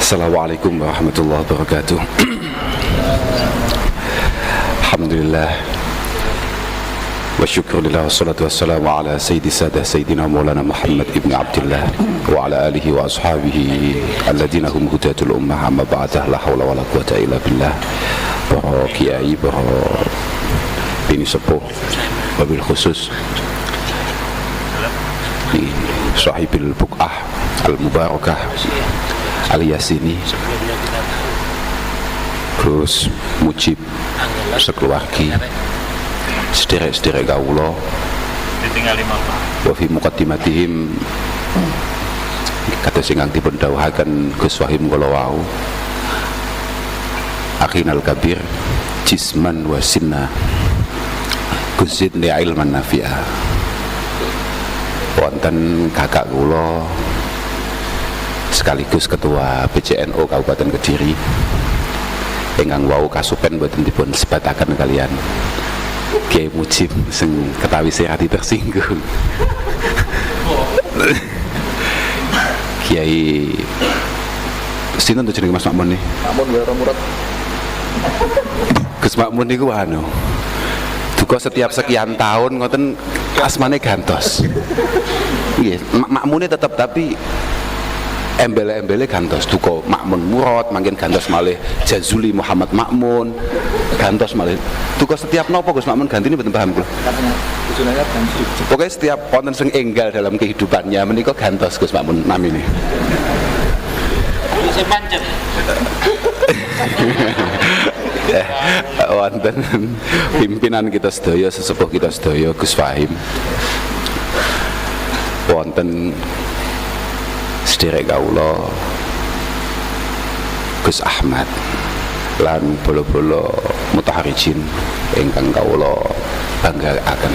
Assalamualaikum warahmatullahi wabarakatuh. Alhamdulillah wa syukurillah wassalatu wassalamu ala sayyidi sadah sayyidina maulana Muhammad ibn Abdullah wa ala alihi wa ashabihi alladina hum hudatul ummah, amma ba'dah, la hawla wa la quwata illa billah. Para kiai, para bini sepuh, wabil khusus sahibil buk'ah al-mubarakah al-Yasini, Gus Mujib sekeluargi, sederek-sederek kawula wa fi muqaddimatihim kados ingkang dipun dawuhaken Gus Wahim kala wau, akhinal kabir jisman wa sinna Gus Zidni ilman nafi'ah. Wonten kakak kula sekaligus ketua PCNO Kabupaten Kediri ingkang wau kasupen boten dipun sebataken kalian Kiai Mujib sing ketawi hati tersinggung. Kiai sinten to jenenge Mas Makmun nih? Makmun Wara Murad. Gus Makmun niku anu duka setiap sekian tahun ngoten asmane gantos. Nggih, makmune tetep tapi embele-embele gantos. Duka Makmun Murad, mangkin gantos malih Jazuli Muhammad Makmun, gantos malih. Duka setiap nopo Gus Makmun gantine mboten paham kula. Pokoknya setiap wonten sing enggal dalam kehidupannya menika gantos Gus Makmun namine. Bisa pancet. Wonten pimpinan kita sedaya, sesepuh kita sedaya Gus Fahim, wonten sederek kawula Gus Ahmad lan bolo-bolo mutaharijin ingkang kawula banggaaken.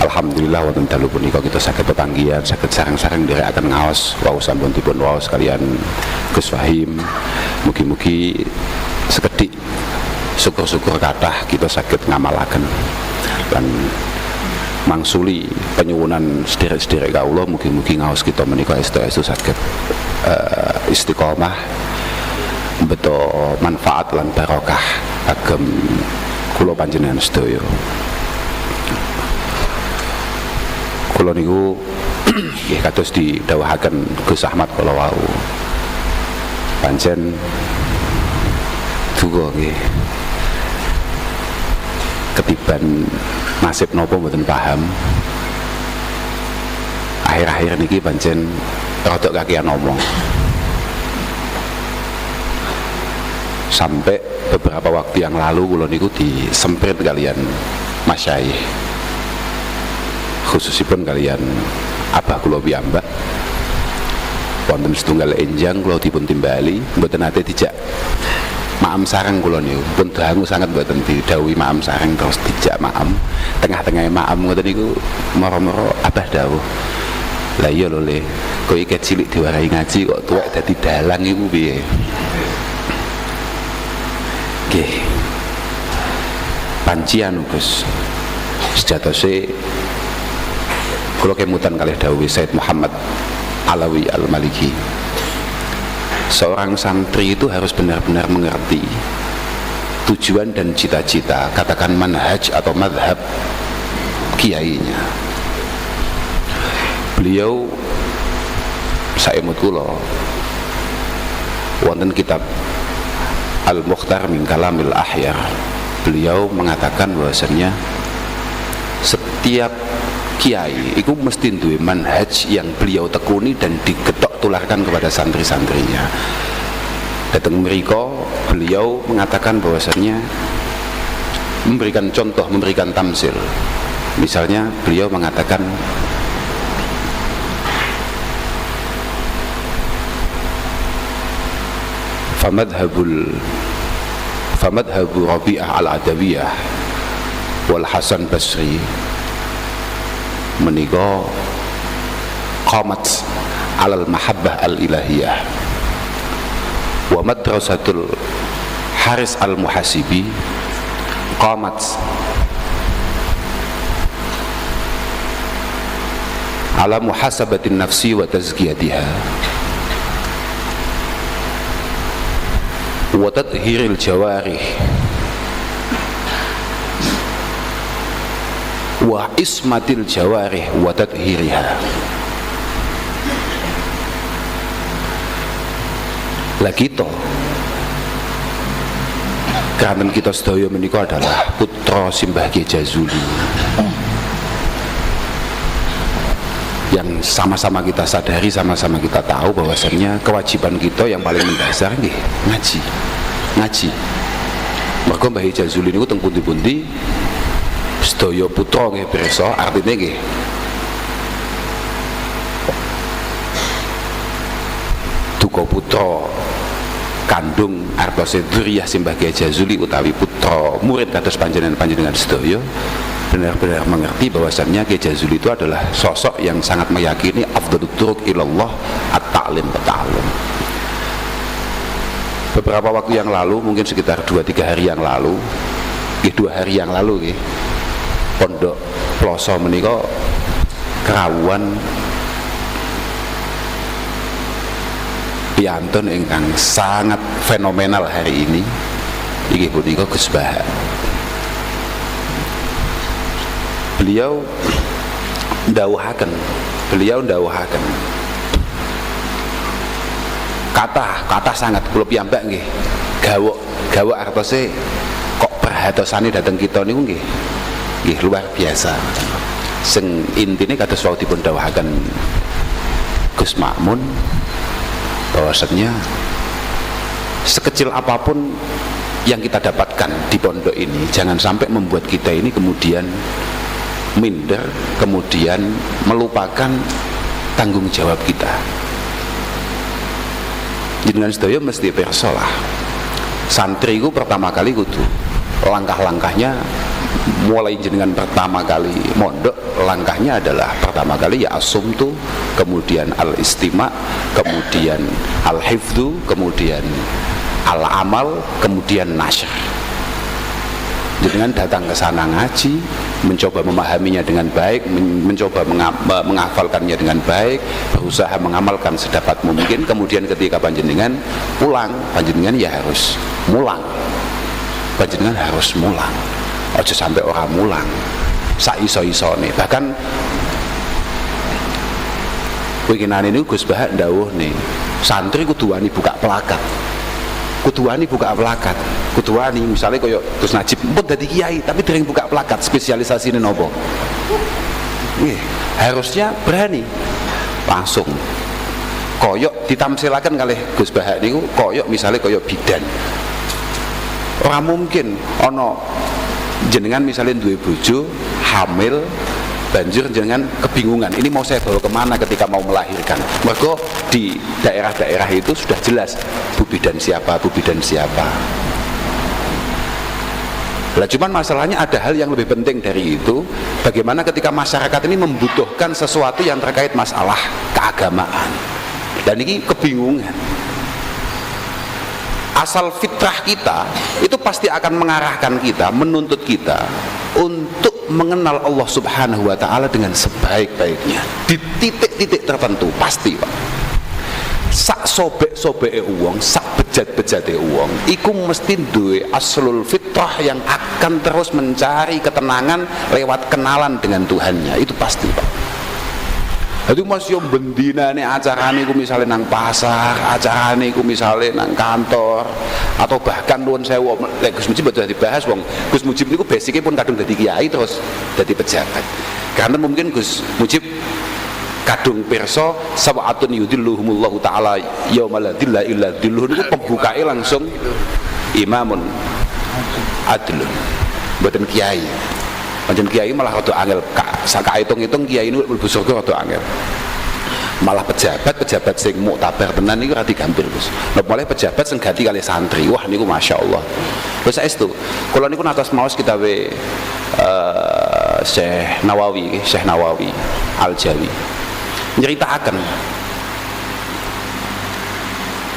Alhamdulillah wonten dalu punika kita saged pepanggihan, saged sareng-sareng nderekaken ngaos wau sampun dipun waos kalian Gus Fahim. Mugi-mugi sekedhik syukur-syukur kathah kita saged ngamalaken lan mangsuli penyuwunan sederek-sederek kawula, mugi-mugi ngaos kita menika estu-estu saged istiqomah beto manfaat lan barokah agem kula panjenengan sedaya. Kula niku nggih kados didhawuhaken Gus Ahmad kala wau, pancen duka nggih ketiban nasib napa mboten paham. Akhir-akhir niki pancen rada kakean omong. Sampai beberapa waktu yang lalu kula niku disemprit kalian masyayikh, khususipun kalian abah kula piyambak. Wonten setunggal enjang kula dipun timbali mboten nate dijak maem sareng kula niku. Pun dangu sanget mboten didhawuhi maem sareng terus dijak maem. Tengah-tengah maem ngoten niku mara-mara abah dawuh, "Lah iya lho Le, kowe iki cilik diwarahi ngaji kok tuwek dadi dalang iku piye?" Nggih. Pancian Gus. Sejatose kula kemutan kalih dawuh Said Muhammad Alawi Al-Maliki, seorang santri itu harus benar-benar mengerti tujuan dan cita-cita, katakan manhaj atau madhab kiainya. Beliau saemut kula wonten kitab Al-Mukhtar min Kalamil Ahyar, beliau mengatakan bahwasannya setiap kiai itu mesti duwe manhaj yang beliau tekuni dan diketok tularkan kepada santri-santrinya. Datang mriko beliau mengatakan bahwasannya memberikan contoh, memberikan tamsil. Misalnya beliau mengatakan famadhabu Rabi'ah al-Adawiyah wal Hasan Basri menika qamat alal mahabbah al-ilahiyah, wa madrasatul Haris al-Muhasibi qamat ala muhasabatin nafsi wa tazkiyatiha. wa tadhhiril jawarih wa ismatil jawarih wa tadhhiriha. Lah kita karena kita sedaya menika adalah putra Simbah Kiai Jazuli yang sama-sama kita sadari, sama-sama kita tahu bahwasannya kewajiban kita yang paling mendasar nggih ngaji. Mergo Mbah Jazuli niku teng pundi-pundi sedaya putra nggih pirsa, artine nggih duka putra kandung artose dzurriyah Simbah Kiai Jazuli utawi putra murid kados panjenengan sedaya benar-benar mengerti bahwasannya Kiai Jazuli itu adalah sosok yang sangat meyakini afdhalut turuq ilallah at-ta'lim wa ta'allum. Beberapa waktu yang lalu, mungkin sekitar 2-3 hari yang lalu, 2 hari yang lalu Pondok Ploso menika kerawuhan piantun ingkang sangat fenomenal hari ini. Inggih punika Gus Bahak. Beliau ndawuhaken kata sangat kula piyambak nggih gawok artose kok perhatosane dateng kita niku nggih luar biasa. Sing intine kados wau dipun dawuhaken Gus Makmun bahwasannya sekecil apapun yang kita dapatkan di pondok ini jangan sampai membuat kita ini kemudian minder, kemudian melupakan tanggung jawab kita. Jenengan sedaya mesti pirsa lah, santri itu pertama kali kudu langkah-langkahnya mulai jenengan pertama kali mondok, langkahnya adalah pertama kali ya asumtu, kemudian al-istima', kemudian al-hifdzu, kemudian al-amal, kemudian nasyr. Jenengan datang ke sana ngaji, mencoba memahaminya dengan baik, mencoba menghafalkannya dengan baik, berusaha mengamalkan sedapat mungkin. Kemudian ketika panjenengan pulang, panjenengan ya harus mulang. Panjenengan harus mulang. Ojo sampai orang mulang saiso-isone. Bahkan winginane niku Gus Bahak ndawuh nih, santri kudu wani buka plakat. Kudu wani misalnya koyo Gus Najib pun dadi kiai tapi dereng buka plakat spesialisasine nopo. Harusnya berani langsung koyok ditamsilaken kalih Gus Bahak niku koyok misalnya koyok bidan. Ora mungkin ono jenengan misalnya duwe bojo hamil banjur jenengan kebingungan ini mau saya bawa kemana ketika mau melahirkan. Mergo di daerah-daerah itu sudah jelas bu bidan siapa. Lah cuman masalahnya ada hal yang lebih penting dari itu, bagaimana ketika masyarakat ini membutuhkan sesuatu yang terkait masalah keagamaan dan ini kebingungan. Asal fitrah kita itu pasti akan mengarahkan kita, menuntut kita untuk mengenal Allah Subhanahu wa ta'ala dengan sebaik-baiknya di titik-titik tertentu. Pasti Pak, sak sobek-sobeke uang, sak bejat-bejate uang iku mesti duwe aslul fitrah yang akan terus mencari ketenangan lewat kenalan dengan Tuhannya. Itu pasti Pak. Jadi mas yo bendinane acarane ku misalnya nang pasar, acarane ku misalnya nang kantor, atau bahkan nuwun sewu lek Gus Mujib sudah dibahas wong Gus Mujib niku basicnya pun kadung dadi kiai terus dadi pejabat. Karena mungkin Gus Mujib kadung pirsa sawatun yudilluhumullahu taala yaumal la dhilla illa dhilluh niku pembukae langsung imamun adlun. Mboten kiai. Pancen kiai malah rada angel, sak hitung-hitung kiai niku mlebu surga rada angel. Malah pejabat sing muktabar tenan niku ora digampil, Gus. Lha mulai pejabat sing ganti kali santri. Wah niku masyaallah. Wis saestu. Kula niku natos maos kitabe Syekh Nawawi Al-Jawi.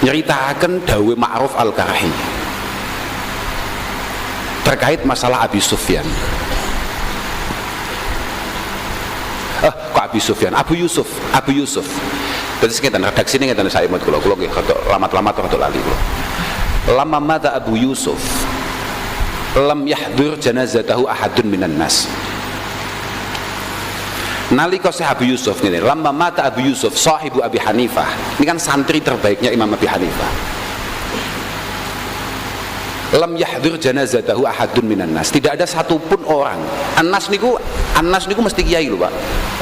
Nyeritakan dawuh Ma'ruf Al-Karhi terkait masalah Abi Sufyan. Kok Abu Yusuf. Terus ngeten redaksine ngeten saya imut kula nggih rada lamat-lamat rada lali kula. Lama mata Abu Yusuf lam yahdur janazatahu ahadun minan nas. Nalika Syekh Abu Yusuf ngene, lama mata Abu Yusuf sahibu Abi Hanifah. Ini kan santri terbaiknya Imam Abi Hanifah. Lam yahdur janazatahu ahadun minan nas. Tidak ada satupun orang. Anas niku mesti kiai lho, Pak.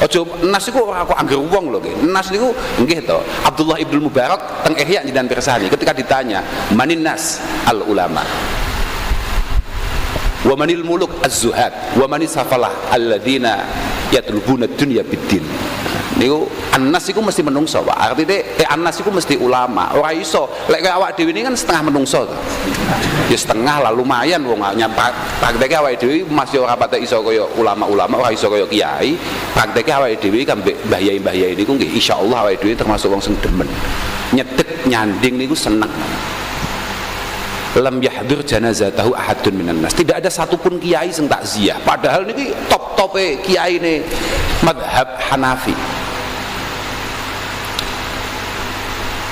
Aja nas niku ora kok angger wong lho nggih. Nas niku nggih to. Abdullah Ibnu Mubarak teng Ihya jenengan pirsani ketika ditanya, "Manin nas?" Al ulama. Wa manil muluk az-zuhad wa manis safalah alladzina yatlubuna dunya bid-din. Niku annas iku mesti menungso, Pak. Artine annas iku mesti ulama. Ora iso lek awak dhewe ini kan setengah menungso to. Ya setengah lah lumayan wong prakteke awake dhewe masih ora patek iso kaya ulama-ulama, ora iso kaya kiai. Prakteke awake dhewe kan mbah yai niku nggih insyaallah awake dhewe termasuk wong sing demen. Nyedek nyanding niku seneng. Lam yahdur janazatahu ahadun minan nas. Tidak ada satupun kiai sing takziah. Padahal niki top-tope kiai ne madhab Hanafi.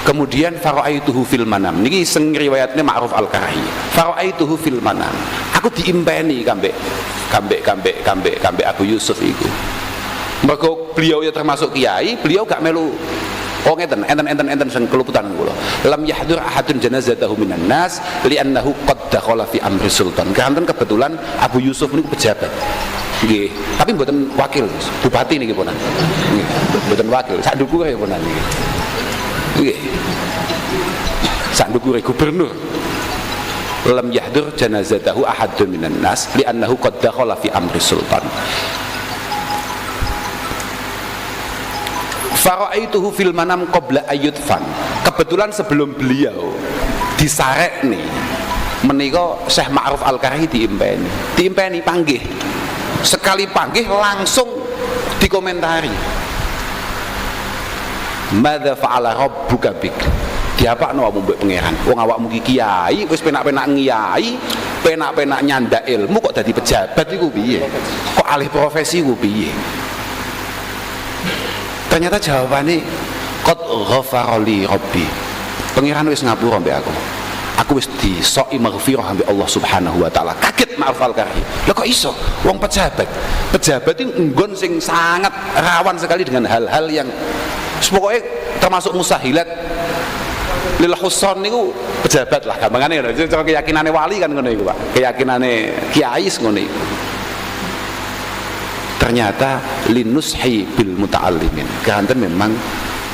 Kemudian faraaituhu fil manam. Niki sing riwayatnya Ma'ruf Al-Karahi. Faraaituhu fil manam. Aku diimpeni kambek Abu Yusuf iku. Mergo beliau ya termasuk kiai, beliau gak melu oh ngeten sing keluputan kula. Lam yahdur ahadun janazatahu minan nas li'annahu qad dakhala fi amri sultan. Kanten kebetulan Abu Yusuf niku pejabat. Nggih, tapi mboten wakil, bupati niki ponan. Nggih, mboten wakil, sak ndukure ponan niki. Nggih. Sak ndukure gubernur. Lam yahdur janazatahu ahadun minan nas li'annahu qad dakhala fi amri sultan. Faraaituhu fil manam qabla ayyudfan. Kebetulan sebelum beliau disarek nih menika Syekh Ma'ruf Al-Karahi diimpeni panggih. Sekali panggih langsung dikomentari. Madza fa'ala rabbuka bik? Diapakno awakmu mbek pangeran? Wong awakmu ki kiai wis penak-penak ngiyai, penak-penak nyandak ilmu kok dadi pejabat iku piye? Kok alih profesi iku piye? Ternyata jawabannya qad ghafara li rabbi. Pangeran wis ngapura mbek aku. Aku wis disoki maghfirah mbek Allah Subhanahu wa taala. Kaget Ma'ruf Al-Karahi. Lah kok iso? Wong pejabat. Pejabat itu nggon sing sangat rawan sekali dengan hal-hal yang pokoknya termasuk musahilat lil husan niku pejabat lah gampangane lho. Cara keyakinane wali kan ngono iku, Pak. Keyakinane kiai ngono iku. Ternyata linushi bil muta'allimin. Karena memang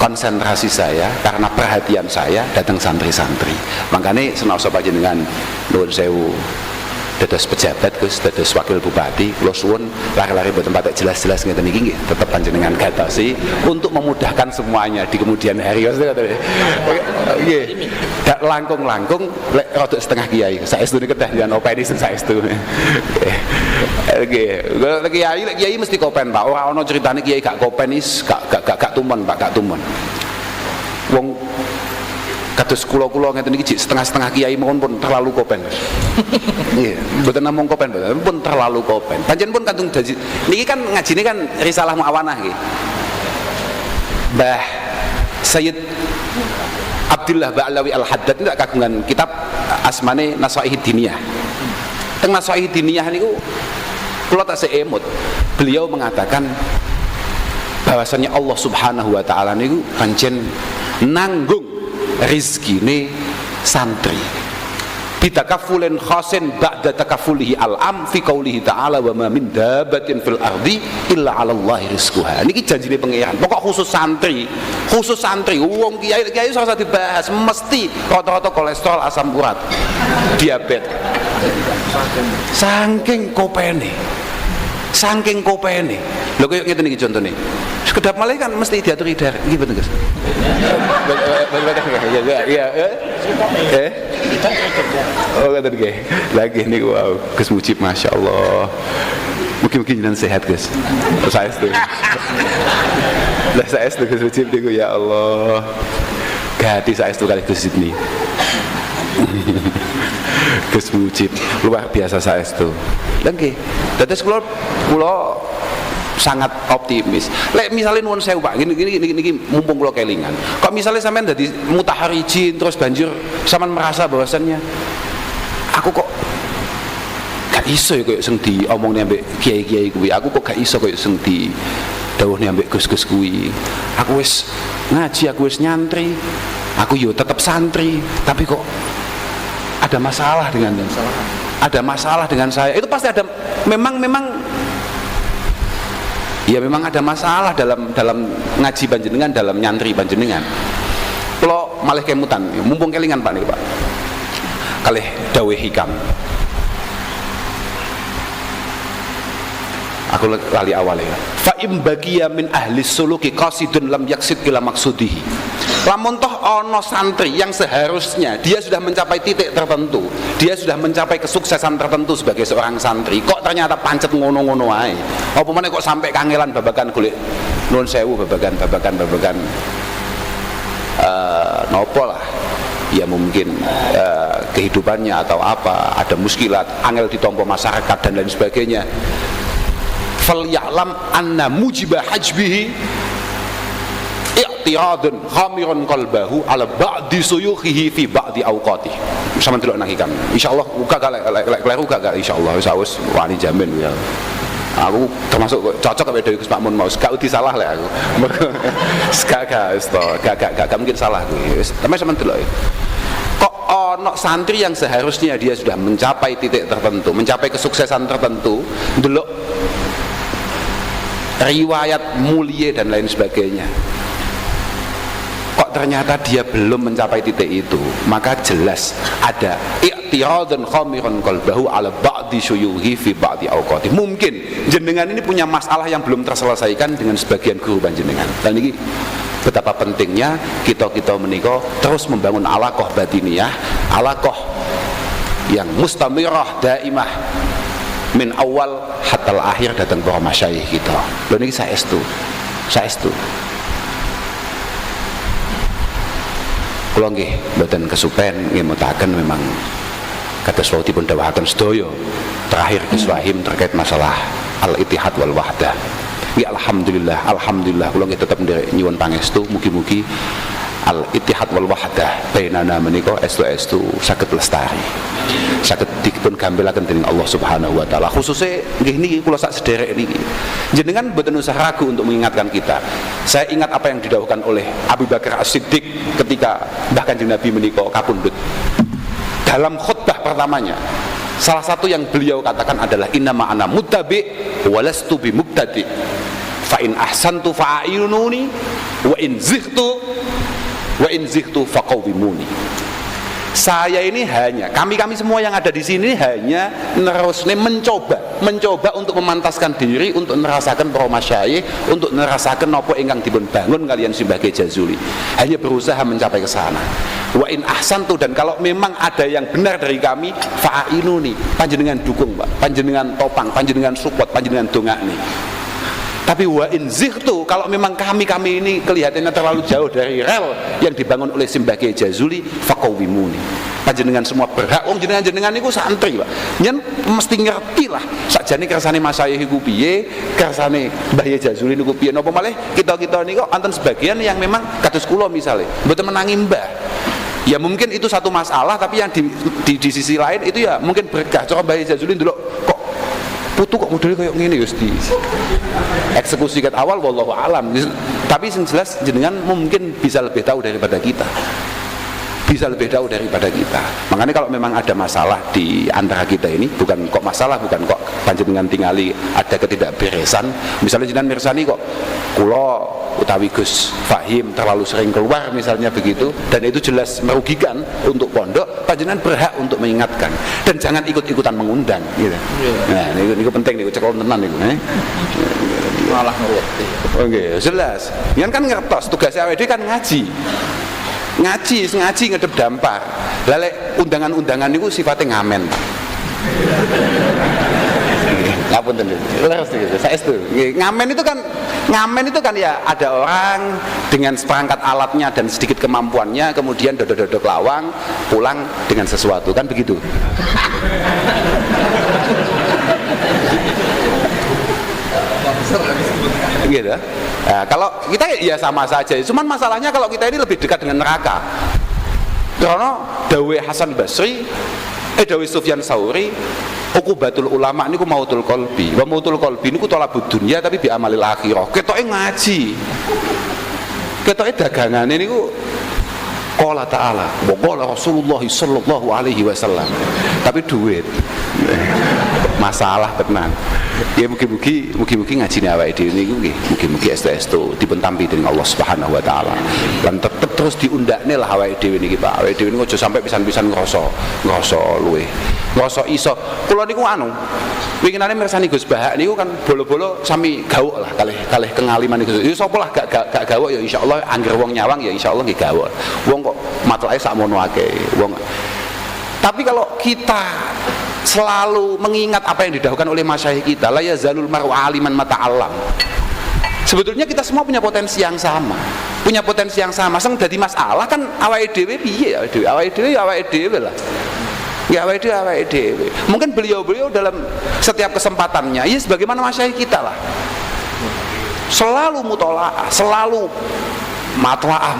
konsentrasi saya karena perhatian saya datang santri-santri. Makanya senaosa panjenengan nuwun sewu dados pejabat Gus, dados wakil bupati, kula suwun lari-lari mboten patek jelas-jelas ngeten iki nggih, tetep panjenengan gatosi untuk memudahkan semuanya di kemudian hari. Nggih. Dak langkung-langkung lek rada setengah kiai. Saestu niki kedah jan openi sing saestu. Nggih. Lek kiai mesti kopen, Pak. Ora ana critane kiai gak kopen is gak tumon, Pak, gak tumon. Wong kados kula-kula ngeten iki setengah-setengah kiai mohon pun terlalu kopen. Nggih, mboten namung kopen, pun terlalu kopen. Pancen pun kantung dadi niki kan ngajine kan risalah muawanah nggih. Mbah Sayyid Abdullah Ba'alawi Al-Haddad itu kagungan kitab asmane Nasaihid Diniyah. Teng Nasaihid Diniyah niku kula tak seemut. Beliau mengatakan bahwasanya Allah Subhanahu wa taala niku pancen nanggung rizkine santri bitakafulin khasin ba'da takafulihi al-am fi qaulihi ta'ala wa ma min dabatin fil ardi illa 'ala Allahi rizquha. Niki janjine pangeran. Pokok khusus santri wong kiai ora usah dibahas, mesti rata-rata kolesterol, asam urat, diabetes. Saking kopene. Lho koyo ngeten iki contone. Kedap malih kan mesti diaturi dar. Iki betul Gus. Iya. Oh ngoten nggih. Lagi niku wow, Gus Mujib masyaallah. Mungkin jenengan sehat Gus. Saestu. Lah saestu Gus Mujib niku ya Allah. Gati saestu kali Gus Sidni. Gus Mujib luar biasa saestu. Lha nggih. Dados kula sangat optimis. Lek misalnya nuwun sewu Pak, gini mumpung kula kelingan. Kok misalnya sampean dadi mutaharijin terus banjur sampean merasa bahwasannya aku kok gak iso ya koyo sing diomongne ambek kiai-kiai kuwi. Aku kok gak iso koyo sing didhawuhne ambek gus-gus kuwi. Aku wis ngaji, aku wis nyantri. Aku yo tetep santri, tapi kok ada masalah dengan ada masalah dengan saya. Itu pasti ada, memang ya memang ada masalah dalam ngaji panjenengan, dalam nyantri panjenengan. Kalau malih kemutan, mumpung kelingan Pak nih Pak, kalih dawuh hikam. Aku lali awalnya. Fa im bagiya min ahli suluki qasidun lam yaksid ila maksudihi. Lamun toh ono santri yang seharusnya dia sudah mencapai titik tertentu, dia sudah mencapai kesuksesan tertentu sebagai seorang santri, kok ternyata pancet ngono-ngono ae. Apa meneh kok sampai kangelan babagan golek nuwun sewu babagan nopo lah. Ya mungkin kehidupannya atau apa, ada muskilat, angel ditompo masyarakat dan lain sebagainya. Fal ya'lam anna mujibah hajbihi i'tiradun khamirun qalbahu ala ba'di suyukhihi fi ba'di awqati. Sama delok nang hikam. Insyaallah uga lek kleru gak insyaallah wis wani jamin ya. Aku termasuk cocok karo Dewi Gus Makmun mau gak uti salah lek aku. Gak mungkin salah kuwi. Wis sama delok. Kok ono santri yang seharusnya dia sudah mencapai titik tertentu, mencapai kesuksesan tertentu, ndelok riwayat mulia dan lain sebagainya, kok ternyata dia belum mencapai titik itu, maka jelas ada i'tiradun khamirun qalbahu ala ba'di syuyuhi fi ba'di awqati. Mungkin jenengan ini punya masalah yang belum terselesaikan dengan sebagian guru panjenengan. Dan ini betapa pentingnya kita menika terus membangun alaqah batiniyah, alaqah yang mustamirah daimah min awal hatta akhir datang para masyayikh kita. Lho niki saestu. Kula nggih mboten kesupen nggih mutaken memang kados wau dipun dawuhaken sedaya terakhir Gus Wahim terkait masalah al-ittihad wal wahdah. Ya alhamdulillah kula nggih tetep nyuwun pangestu mugi-mugi al-ittihad wal wahdah bainana menika estu saged lestari. Saged dipun gambelaken dening Allah Subhanahu wa taala. Khususnya nggih niki kula sak sederek niki. Jenengan mboten usah ragu untuk mengingatkan kita. Saya ingat apa yang didhawuhkan oleh Abu Bakar As-Siddiq ketika bahkan Nabi menika kapundhut. Dalam khutbah pertamanya, salah satu yang beliau katakan adalah innama ana muttabi wa lastu bi mubtadi. Fa in ahsantu fa'inuni wa in zightu faqawwimuni. Saya ini hanya, kami semua yang ada di sini hanya mencoba untuk memantaskan diri, untuk merasakan para masyayikh, untuk merasakan napa ingkang dipun bangun kalian Simbah Kiai Jazuli. Hanya berusaha mencapai ke sana. Wa in ahsantu, dan kalau memang ada yang benar dari kami, fa'inuni, panjenengan dukung Pak, panjenengan topang, panjenengan support, panjenengan dongakni. Tapi wa in zightu, kalau memang kami ini kelihatannya terlalu jauh dari rel yang dibangun oleh Simbah Kiai Jazuli, faqawwimuni. Panjenengan semua berhak, wong jenengan niku santri Pak. Yen mesti ngerti lah sakjane kersane masyayikh iku piye, kersane Mbah Kiai Jazuli niku piye. Napa malih kita niku wonten sebagian yang memang kados kula misale mboten menangi Mbah. Ya mungkin itu satu masalah, tapi yang di sisi lain itu ya mungkin berkah. Cara Mbah Kiai Jazuli ndelok kok putu kok modelnya kayak gini ya di eksekusi kat awal wallahu alam. Tapi yang jelas jenengan mungkin bisa lebih tahu daripada kita, makanya kalau memang ada masalah di antara kita ini, bukan kok panjenengan tingali ada ketidakberesan, misalnya jenengan mirsani kok kula utawi Gus Fahim terlalu sering keluar misalnya begitu, dan itu jelas merugikan untuk pondok, panjenengan berhak untuk mengingatkan dan jangan ikut-ikutan mengundang gitu. Nah ini penting nih, cekel tenan niku malah ngerti. Oke, jelas. Yang kan ngertos tugasnya AWD kan ngaji ngedep dampar. Lale undangan-undangan niku sifatnya ngamen. Ngapunten lho. Saestu. Ngamen itu kan ya ada orang dengan seperangkat alatnya dan sedikit kemampuannya, kemudian dodok-dodok lawang pulang dengan sesuatu, kan begitu. Gitu. Nah, kalau kita ya sama saja. Cuman masalahnya kalau kita ini lebih dekat dengan neraka. Karena dawe Hasan Basri, dawe Sufyan Tsauri, uqubatul ulama niku mautul qalbi. Wa mautul qalbi niku thalabud dunya tapi bi amalil akhirah. Ketoke ngaji. Ketoke dagangane niku qala ta'ala wa qala Rasulullah sallallahu alaihi wasallam. Tapi duit. Masalah tenan. Ya mugi-mugi ngajine awake dhewe niku nggih, mugi-mugi estu-estu dipun tampi dening Allah Subhanahu wa taala. Lan tetep terus diundakne lah awake dhewe niki Pak. Awake dhewe niku aja sampai pisan-pisan ngrasa luweh. Ngrasa iso. Kula niku winginane mirsani Gus Bahak niku kan bolo-bolo sami gawok lah kalih kengaliman niku. Ya sapa lah gak gawok ya insyaallah angger wong nyawang ya insyaallah nggih gawok. Wong kok matlae sakmono akeh. Wong. Tapi kalau kita selalu mengingat apa yang didahulukan oleh masyayikh kita, la yazalul mar'u aliman mata'allam. Sebetulnya kita semua punya potensi yang sama. Sing dadi masalah kan awake dhewe piye awake dhewe lah. Ya awake dhewe. Mungkin beliau dalam setiap kesempatannya ya sebagaimana masyayikh kita lah. Selalu mutolaah, selalu matlaah.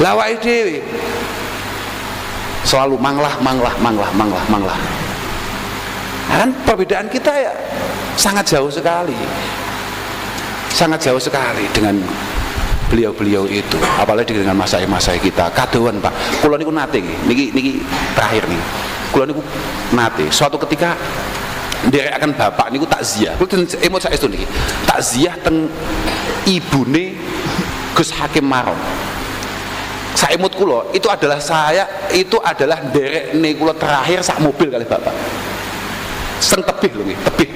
Lah awake dhewe selalu manglah. Nah, kan perbedaan kita ya sangat jauh sekali dengan beliau itu, apalagi dengan masa kita. Kadoan Pak, kula niku nate niki terakhir nih. Kula niku nate suatu ketika nderekaken bapak niku takziah. Kula emot saestu niki. Takziah teng ibune Gus Hakim Maron. Saimut kula itu adalah nderek nih kula terakhir sak mobil kali bapak. Seng tebih lho nggih, tebih.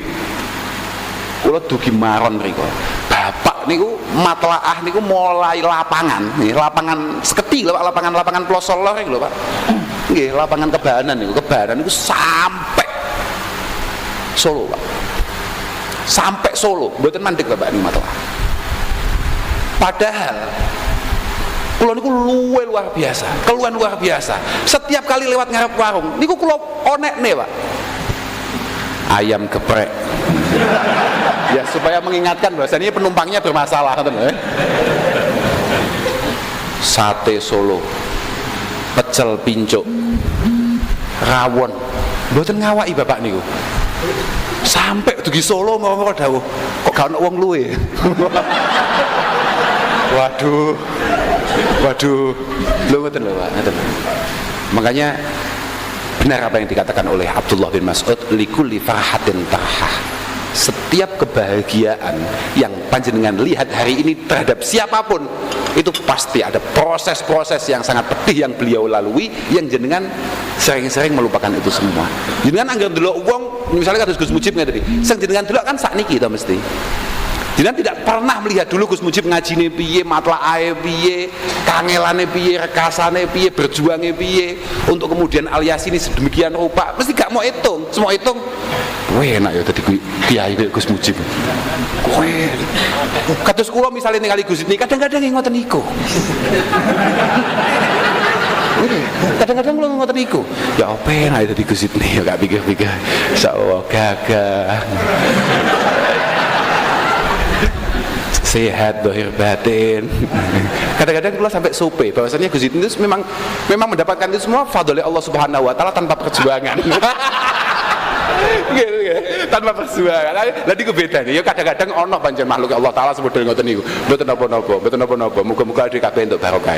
Kula dugi Maron mriku. Bapak niku matlaah niku mulai lapangan seketi lho Pak, lapangan Plosol lor niku lho Pak. Nggih, lapangan Kebanan niku sampai Solo Pak. Sampai Solo, mboten mandek Bapak niku matlaah. Padahal kula niku luar biasa. Setiap kali lewat ngarep warung niku kula onekne Pak. Ayam geprek. Ya supaya mengingatkan bahwasanya penumpangnya bermasalah ngoten lho. Sate Solo. Pecel pincuk. Rawon. Mboten ngawaki Bapak niku. Sampai dugi Solo ngomong dawuh, kok gak ono wong luwe. Waduh, lho ngoten lho Pak, ngoten. Makanya benar apa yang dikatakan oleh Abdullah bin Mas'ud, likulli farhatin tarhah. Setiap kebahagiaan yang panjenengan lihat hari ini terhadap siapapun, itu pasti ada proses-proses yang sangat pedih yang beliau lalui, yang jenengan sering-sering melupakan itu semua. Jenengan anggap delok wong, misalnya kados Gus Mujib ngene tadi, sing jenengan delok kan sakniki to mesti. Jenengan tidak pernah melihat dulu Gus Mujib ngajine piye, matlaae piye, kangelane piye, rekasane piye, berjuange piye, untuk kemudian alias ini sedemikian rupa. Mesti gak mau hitung, semua hitung. Weh enak ya tadi kiai Gus Mujib. Weh. Kados kula misale ningali Gus ini kadang-kadang ngoten niku. Kadang-kadang kula ngoten niku. Ya apa enak ya tadi Gus ini ya gak pikir-pikir. Insyaallah gagah. Sehat dohir batin. Kadang-kadang pula sampai sope bahwasanya Gus itu memang mendapatkan itu semua fadhole Allah Subhanahu wa taala tanpa perjuangan. Tanpa perjuangan. Lah niku beda nih. Ya kadang-kadang ono pancen makhluk Allah taala sebut ngoten niku. Mboten napa-napa. Muga-muga ade kabeh entuk barokah.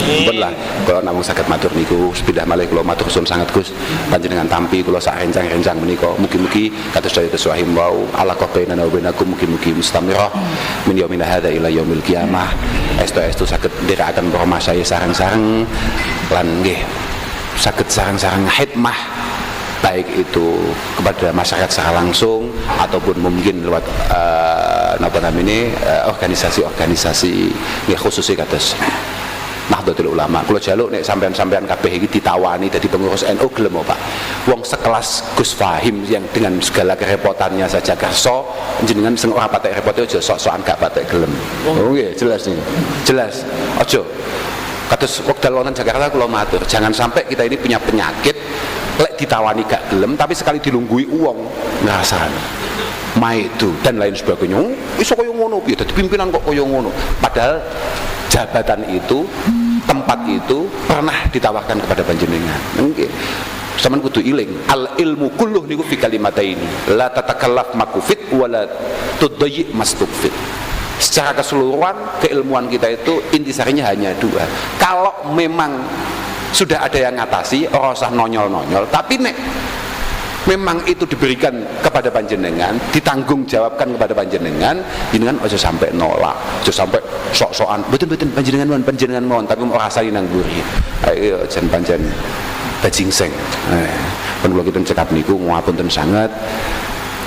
Pun lah kalau namung saged matur niku sepindah malih kula matur suwun sanget Gus panjenengan tampi kula sak rencang-rencang menika. Mugi-mugi kados daya kesuwahim wau ala qabaina wa bainakum mugi-mugi mustamirah min yaumina hadza ila yaumil qiyamah. Estu saged nderekaken para masyayikh sareng-sareng lan nggih saged sareng-sareng khidmah baik itu kepada masyarakat secara langsung ataupun mungkin lewat organisasi-organisasi ya khususnya kados Nahdlatul Ulama. Kula jaluk nek sampean-sampean kabeh iki ditawani dadi pengurus NU gelem Pak. Wong sekelas Gus Fahim yang dengan segala kerepotannya saja kerso jenengan sing ora patek repote aja sok-sokan gak patek gelem. Oh nggih, jelas nih. Jelas. Aja kados wekdal wonten Jakarta kula matur, jangan sampai kita ini punya penyakit lek ditawani gak gelem tapi sekali dilunggui uang ngrasani maitu dan lain sebagainya. Iso kaya ngono piye dadi pimpinan kok kaya ngono, padahal jabatan itu, tempat itu pernah ditawarkan kepada panjenengan. Nggih. Saman kudu iling, al ilmu kulluh niku fi kalimataini, la tatakallaf makufit wala tudayyi mastukfit. Secara keseluruhan keilmuan kita itu intisarinya hanya dua. Kalau memang sudah ada yang ngatasi, ora usah nonyol-nonyol, tapi nek memang itu diberikan kepada panjenengan, ditanggung jawabkan kepada panjenengan, jenengan aja sampai nolak, aja sampai sok-sokan, betul-betul panjenengan mohon, tapi mau rasani nang mburi. Ayo jan pancen bajingseng. Pun kula kita cekap niku ngapunten sangat.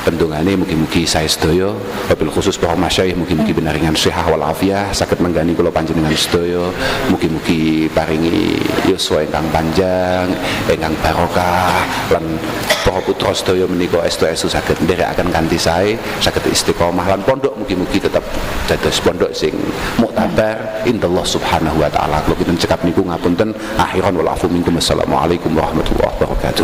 Pendungane mugi-mugi saya sedaya wabil khusus para masyayikh mugi-mugi benaringan sehat wal afiah saged menggani kula panjenengan sedaya, mugi-mugi paringi yuswa ingkang panjang ingkang barokah lan para putra sedaya menika estu-estu saged nderekaken kanthi sae, saged istiqomah lan pondok mugi-mugi tetep dados pondok sing muktabar indallah subhanahu wa taala. Kula kinten cekap niku ngapunten akhiran wal afu minkum. Assalamualaikum warahmatullahi wabarakatuh.